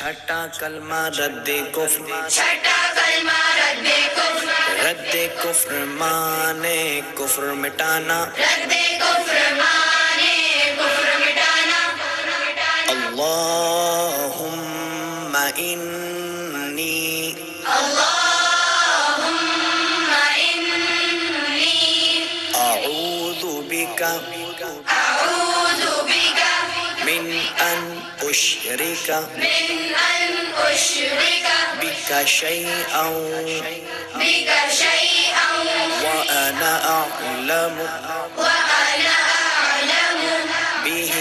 چھٹا کلمہ رد کفر، چھٹا کلمہ رد کفر، رد کفر مانے کفر مٹانا، رد کفر مانے کفر مٹانا، اللہم انی اللہم انی اعوذ بک اعوذ بک من ان اشرک من ان اشرک بک شیئا بک شیئا وانا اعلم وانا اعلم به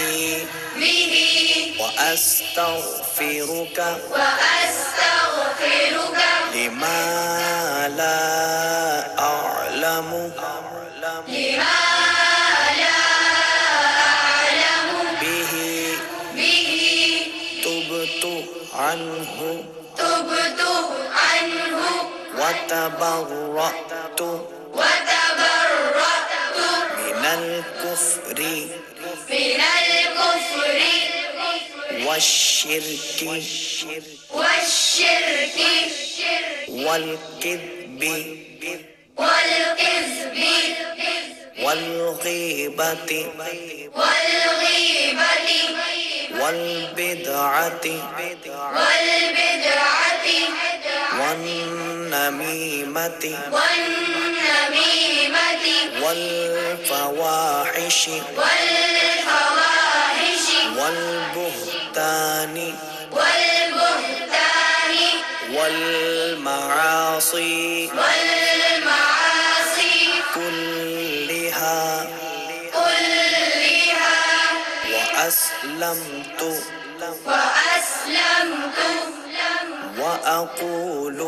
به واستغفرک واستغفرک لما لا اعلم لما لا اعلم به به تبت عنه تبت عنه وتبرأت وتبرأت من الكفر من الكفر والشرك والشرك والكذب والكذب والغيبة والغيبة والبدعة والبدعة والنميمة والنميمة والفواحش والفواحش والبهتان والبهتان والمعاصي والمعاصي كلها كلها وأسلمت وأسلمت وأقول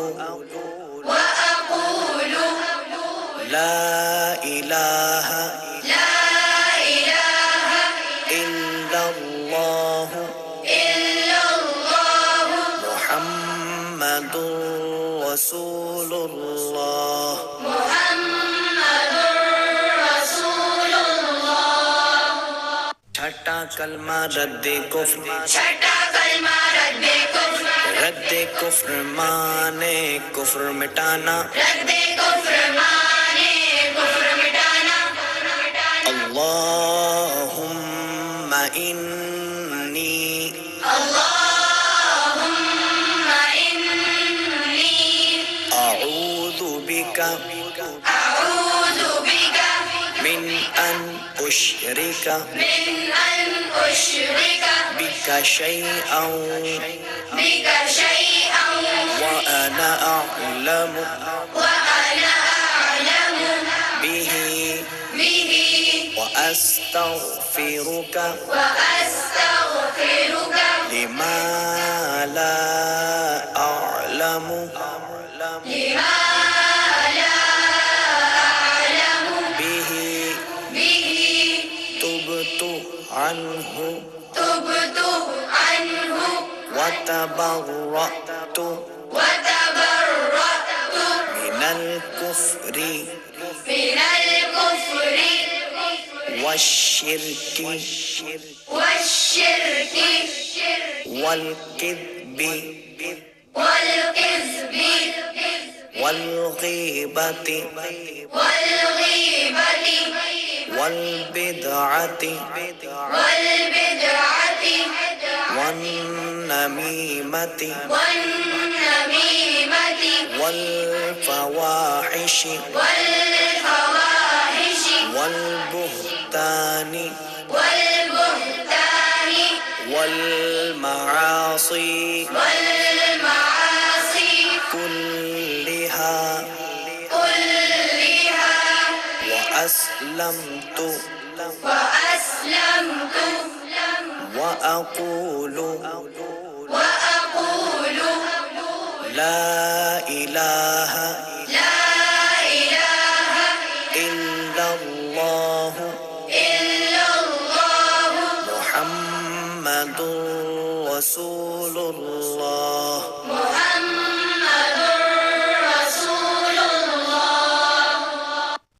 وأقول لا إله لا إله إلا الله إلا الله محمد رسول الله محمد رسول الله چھٹا کلمہ رد کفر، چھٹا کلمہ رد کفر، رد کفر مانے کفر مٹانا، رد کفر مانے کفر مٹانا، اللہم انی اللہم انی اعوذ بک اعوذ بک من ان اشرک من ان اشرک بک شیئا بک شیئا وانا اعلم وانا اعلم به به واستغفرک واستغفرک لما لا اعلم لما لا اعلم به به تبت عنه تبت عنه وتبرأت وتبرأت من الكفر من الكفر والشرك والشرك والكذب والكذب والغيبة والغيبة والبدعة والبدعة والنميمة والنميمة والفواحش والفواحش والبهتان والبهتان والمعاصي والمعاصي كلها كلها وأسلمت وأسلمت وأقول وأقول لا إله لا إله إلا الله إلا الله محمد رسول الله